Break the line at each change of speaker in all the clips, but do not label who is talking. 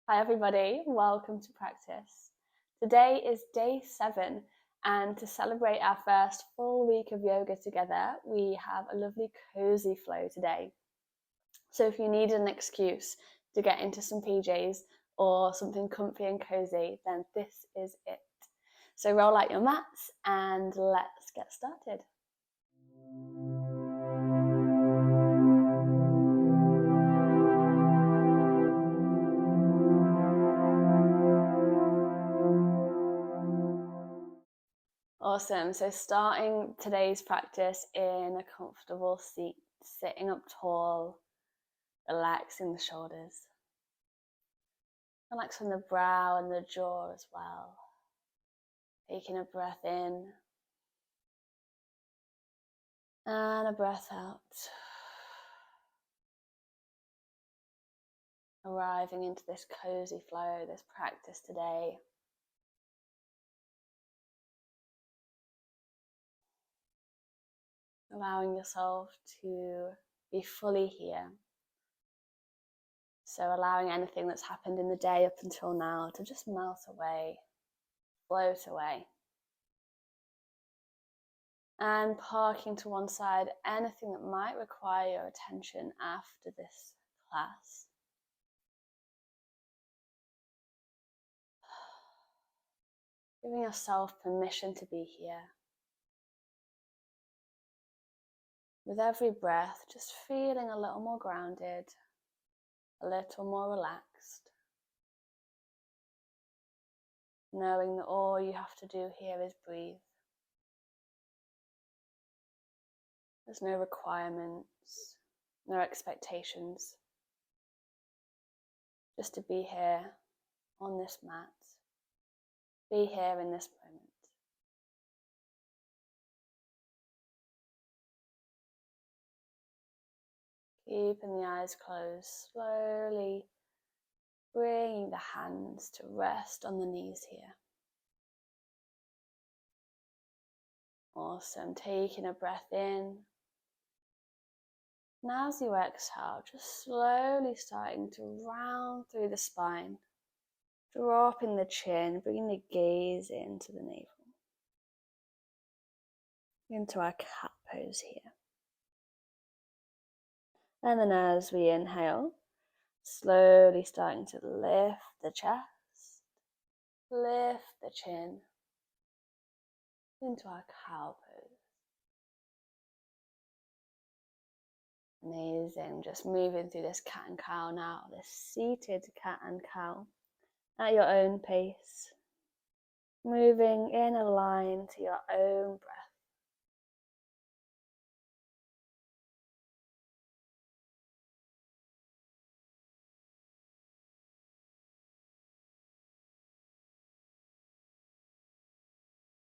Hi everybody, welcome to practice. Today is day 7, and to celebrate our first full week of yoga together, we have a lovely cozy flow today. So if you need an excuse to get into some PJs or something comfy and cozy, then this is it. So roll out your mats and let's get started. Awesome. So starting today's practice in a comfortable seat, sitting up tall, relaxing the shoulders. Relaxing the brow and the jaw as well. Taking a breath in and a breath out. Arriving into this cozy flow, this practice today. Allowing yourself to be fully here. So allowing anything that's happened in the day up until now to just melt away, float away. And parking to one side anything that might require your attention after this class. Giving yourself permission to be here. With every breath, just feeling a little more grounded, a little more relaxed. Knowing that all you have to do here is breathe. There's no requirements, no expectations. Just to be here on this mat, be here in this moment. Keeping the eyes closed, slowly bringing the hands to rest on the knees here. Awesome, taking a breath in. Now as you exhale, just slowly starting to round through the spine, dropping the chin, bringing the gaze into the navel, into our cat pose here. And then as we inhale, slowly starting to lift the chest, lift the chin into our cow pose. Amazing, just moving through this cat and cow now, this seated cat and cow at your own pace, moving in a line to your own breath.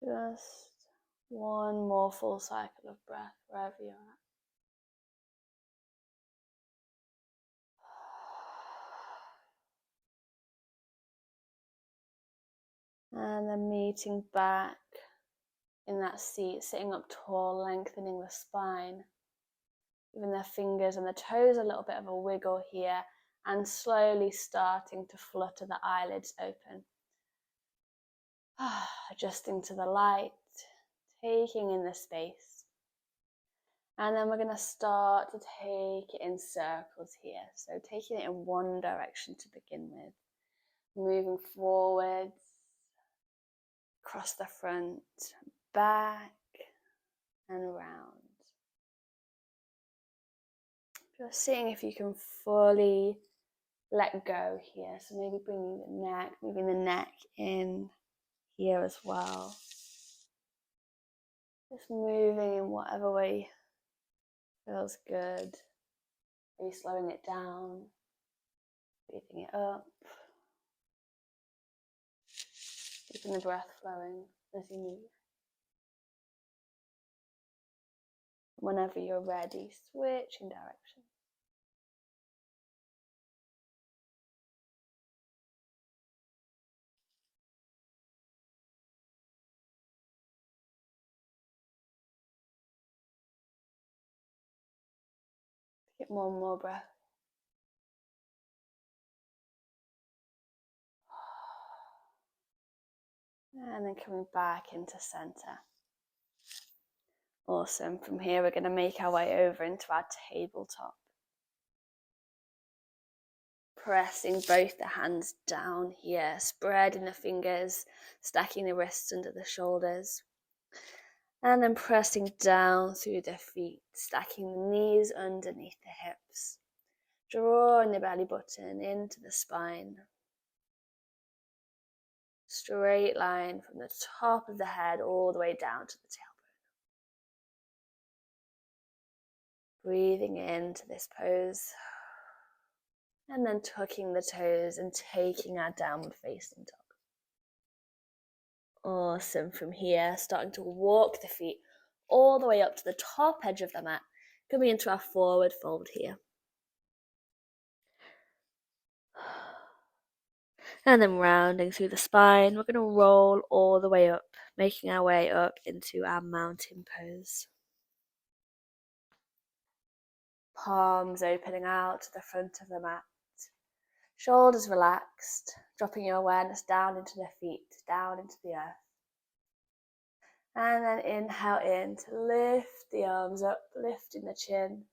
Just one more full cycle of breath wherever you're at. And then meeting back in that seat, sitting up tall, lengthening the spine, giving the fingers and the toes a little bit of a wiggle here, and slowly starting to flutter the eyelids open. Adjusting to the light, taking in the space. And then we're going to start to take it in circles here. So taking it in one direction to begin with. Moving forwards, across the front, back and round. Just seeing if you can fully let go here. So maybe bringing the neck, moving the neck in here as well. Just moving in whatever way feels good. Maybe slowing it down, breathing it up. Keeping the breath flowing as you move. Whenever you're ready, switching direction. Get one more breath. And then coming back into center. Awesome. From here, we're going to make our way over into our tabletop. Pressing both the hands down here, spreading the fingers, stacking the wrists under the shoulders. And then pressing down through the feet, stacking the knees underneath the hips. Drawing the belly button into the spine. Straight line from the top of the head all the way down to the tailbone. Breathing into this pose. And then tucking the toes and taking our downward facing dog. Awesome. From here, starting to walk the feet all the way up to the top edge of the mat. Coming into our forward fold here. And then rounding through the spine, we're going to roll all the way up, making our way up into our mountain pose. Palms opening out to the front of the mat. Shoulders relaxed, dropping your awareness down into the feet, down into the earth. And then inhale in to lift the arms up, lifting the chin.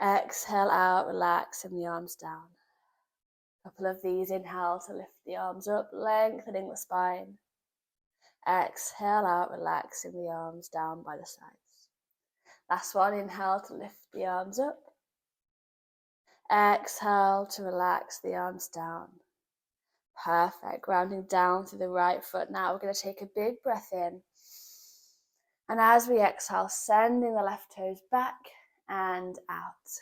Exhale out, relaxing the arms down. A couple of these, inhale to lift the arms up, lengthening the spine. Exhale out, relaxing the arms down by the sides. Last one, inhale to lift the arms up. Exhale to relax the arms down. Perfect. Grounding down through the right foot. Now we're going to take a big breath in. And as we exhale, sending the left toes back and out.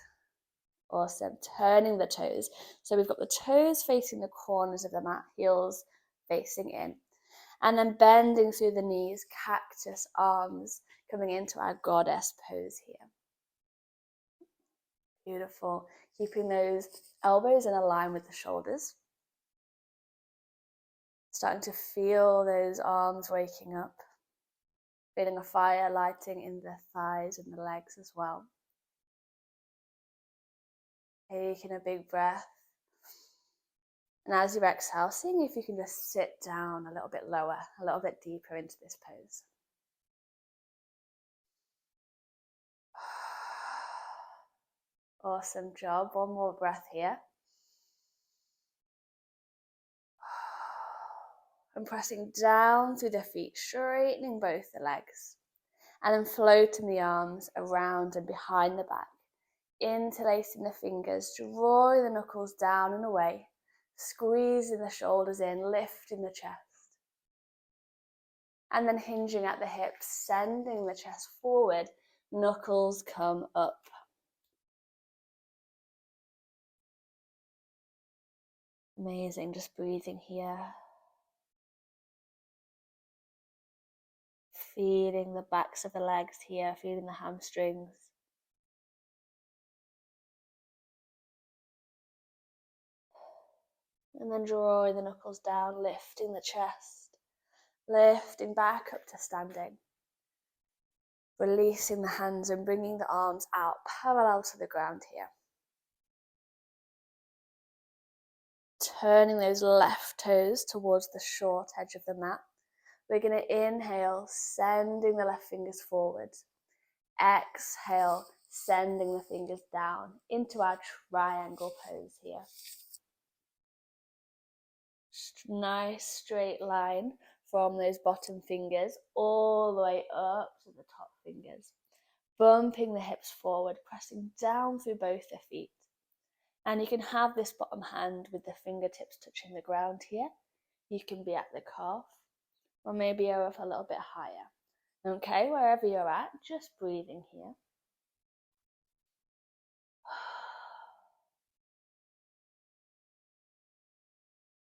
Awesome. Turning the toes. So we've got the toes facing the corners of the mat, heels facing in. And then bending through the knees, cactus arms, coming into our goddess pose here. Beautiful. Keeping those elbows in a line with the shoulders. Starting to feel those arms waking up. Feeling a fire lighting in the thighs and the legs as well. Taking a big breath. And as you exhale, seeing if you can just sit down a little bit lower, a little bit deeper into this pose. Awesome job. One more breath here. And pressing down through the feet, straightening both the legs. And then floating the arms around and behind the back. Interlacing the fingers, drawing the knuckles down and away. Squeezing the shoulders in, lifting the chest. And then hinging at the hips, sending the chest forward. Knuckles come up. Amazing, just breathing here. Feeling the backs of the legs here, feeling the hamstrings. And then drawing the knuckles down, lifting the chest. Lifting back up to standing. Releasing the hands and bringing the arms out parallel to the ground here. Turning those left toes towards the short edge of the mat. We're going to inhale, sending the left fingers forward. Exhale, sending the fingers down into our triangle pose here. Nice straight line from those bottom fingers all the way up to the top fingers. Bumping the hips forward, pressing down through both the feet. And you can have this bottom hand with the fingertips touching the ground here. You can be at the calf, or maybe you're up a little bit higher. Okay, wherever you're at, just breathing here.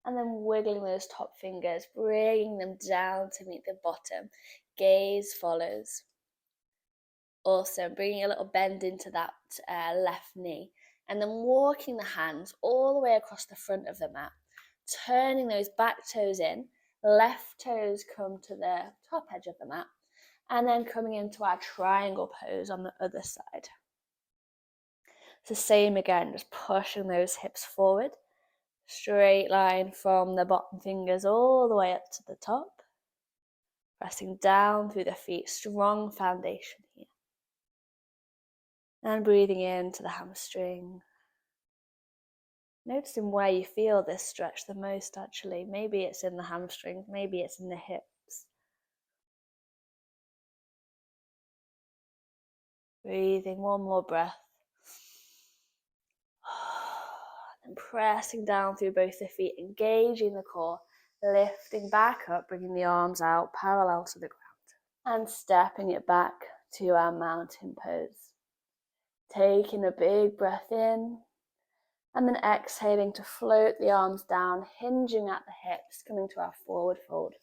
And then wiggling those top fingers, bringing them down to meet the bottom. Gaze follows. Awesome, bringing a little bend into that left knee. And then walking the hands all the way across the front of the mat. Turning those back toes in. Left toes come to the top edge of the mat. And then coming into our triangle pose on the other side. It's the same again, just pushing those hips forward. Straight line from the bottom fingers all the way up to the top. Pressing down through the feet, strong foundation here. And breathing into the hamstring. Noticing where you feel this stretch the most actually. Maybe it's in the hamstring, maybe it's in the hips. Breathing, one more breath. And pressing down through both the feet, engaging the core, lifting back up, bringing the arms out parallel to the ground. And stepping it back to our mountain pose. Taking a big breath in, and then exhaling to float the arms down, hinging at the hips, coming to our forward fold.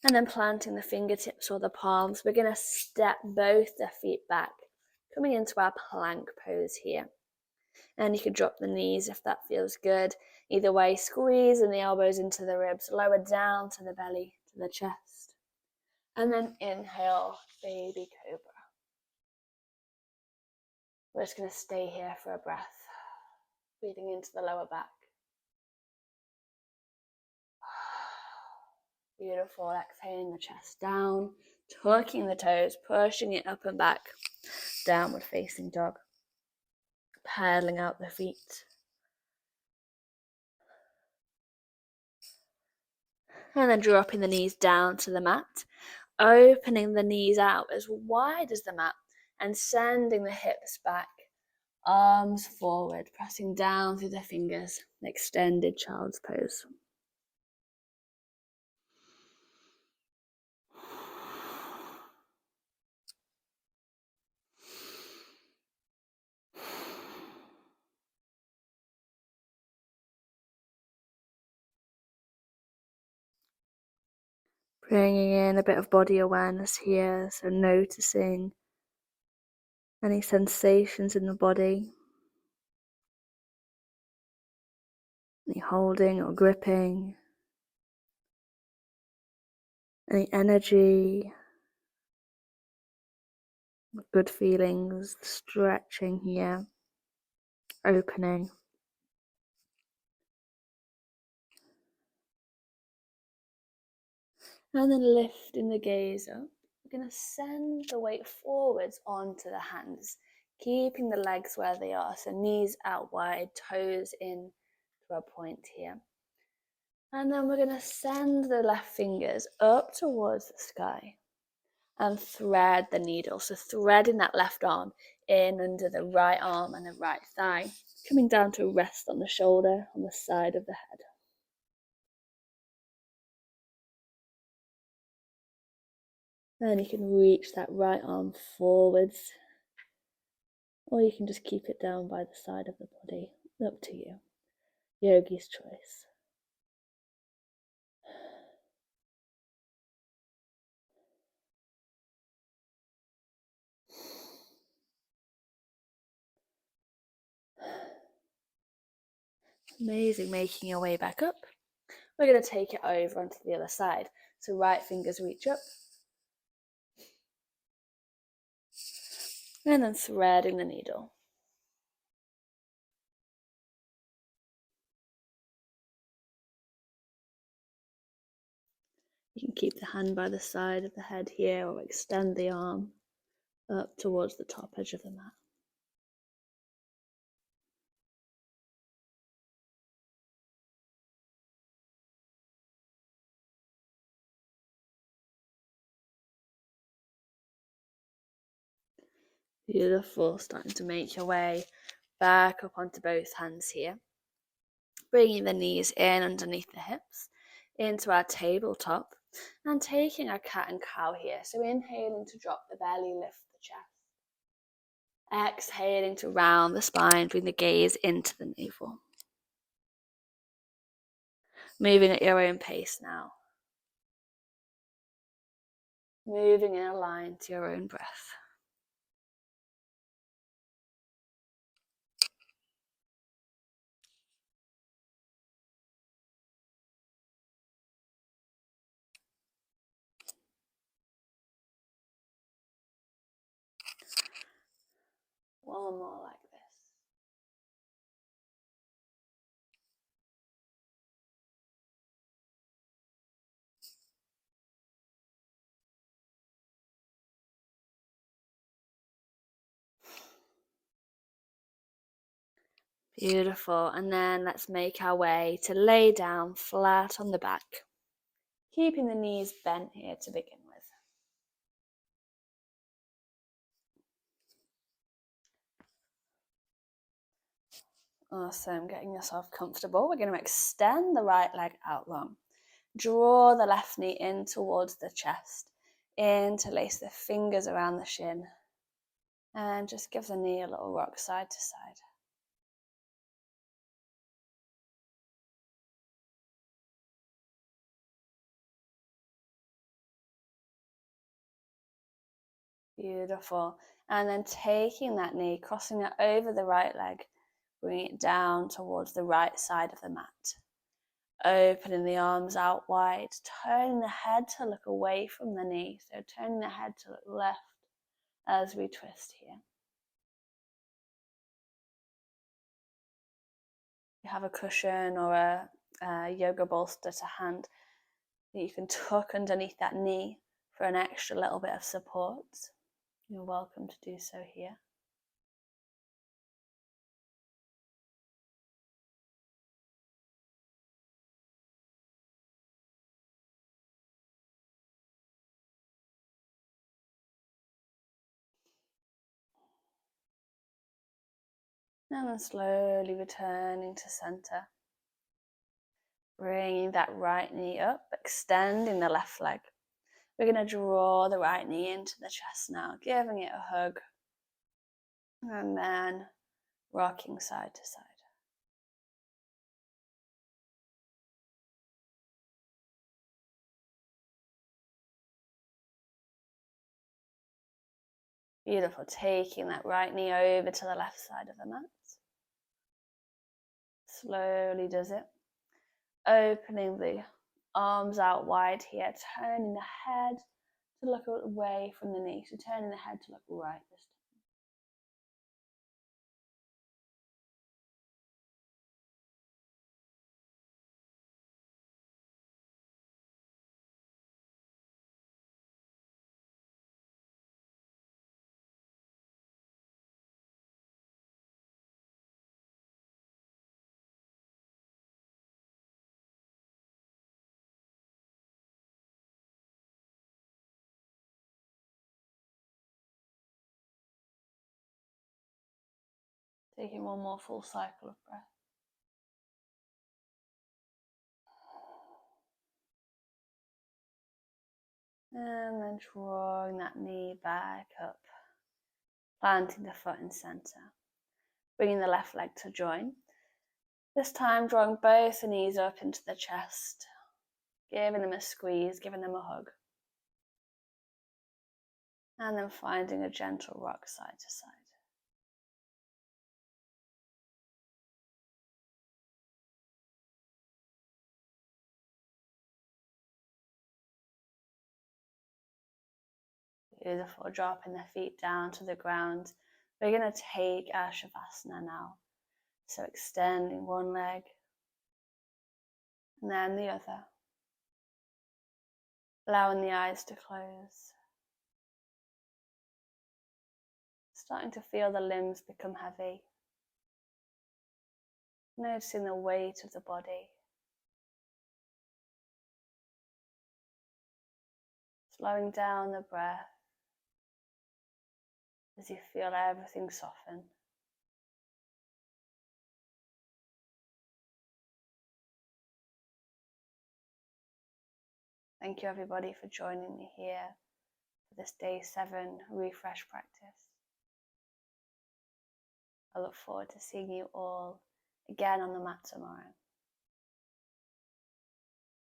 And then planting the fingertips or the palms, we're going to step both the feet back, coming into our plank pose here. And you can drop the knees if that feels good. Either way, squeezing the elbows into the ribs, lower down to the belly, to the chest. And then inhale, baby cobra. We're just going to stay here for a breath, breathing into the lower back. Beautiful, exhaling the chest down, tucking the toes, pushing it up and back, downward facing dog. Paddling out the feet. And then dropping the knees down to the mat, opening the knees out as wide as the mat and sending the hips back, arms forward, pressing down through the fingers, extended child's pose. Bringing in a bit of body awareness here, so noticing any sensations in the body, any holding or gripping, any energy, good feelings, stretching here, opening. And then lifting the gaze up. We're going to send the weight forwards onto the hands, keeping the legs where they are. So knees out wide, toes in to a point here. And then we're going to send the left fingers up towards the sky and thread the needle. So threading that left arm in under the right arm and the right thigh, coming down to rest on the shoulder on the side of the head. Then you can reach that right arm forwards, or you can just keep it down by the side of the body. Up to you. Yogi's choice. Amazing, making your way back up. We're going to take it over onto the other side. So right fingers reach up. And then threading the needle. You can keep the hand by the side of the head here, or extend the arm up towards the top edge of the mat. Beautiful, starting to make your way back up onto both hands here. Bringing the knees in underneath the hips, into our tabletop, and taking our cat and cow here. So inhaling to drop the belly, lift the chest. Exhaling to round the spine, bring the gaze into the navel. Moving at your own pace now. Moving in a line to your own breath. One more like this. Beautiful. And then let's make our way to lay down flat on the back, keeping the knees bent here to begin with. Awesome, getting yourself comfortable. We're going to extend the right leg out long. Draw the left knee in towards the chest. Interlace the fingers around the shin. And just give the knee a little rock side to side. Beautiful. And then taking that knee, crossing it over the right leg, bring it down towards the right side of the mat. Opening the arms out wide, turning the head to look away from the knee. So turning the head to look left as we twist here. You have a cushion or a yoga bolster to hand that you can tuck underneath that knee for an extra little bit of support. You're welcome to do so here. And then slowly returning to center. Bringing that right knee up, extending the left leg. We're going to draw the right knee into the chest now, giving it a hug. And then rocking side to side. Beautiful. Taking that right knee over to the left side of the mat. Slowly does it. Opening the arms out wide here, turning the head to look away from the knee. So turning the head to look right this time. Taking one more full cycle of breath. And then drawing that knee back up. Planting the foot in center. Bringing the left leg to join. This time drawing both the knees up into the chest. Giving them a squeeze, giving them a hug. And then finding a gentle rock side to side. Beautiful. Dropping the feet down to the ground. We're going to take our Shavasana now. So extending one leg and then the other. Allowing the eyes to close. Starting to feel the limbs become heavy. Noticing the weight of the body. Slowing down the breath as you feel everything soften. Thank you everybody for joining me here for this day 7 refresh practice. I look forward to seeing you all again on the mat tomorrow.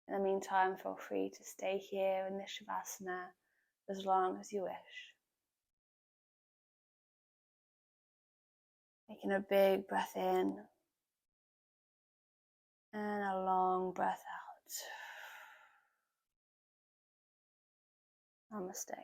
In the meantime, feel free to stay here in this Shavasana as long as you wish. Taking a big breath in and a long breath out. Namaste.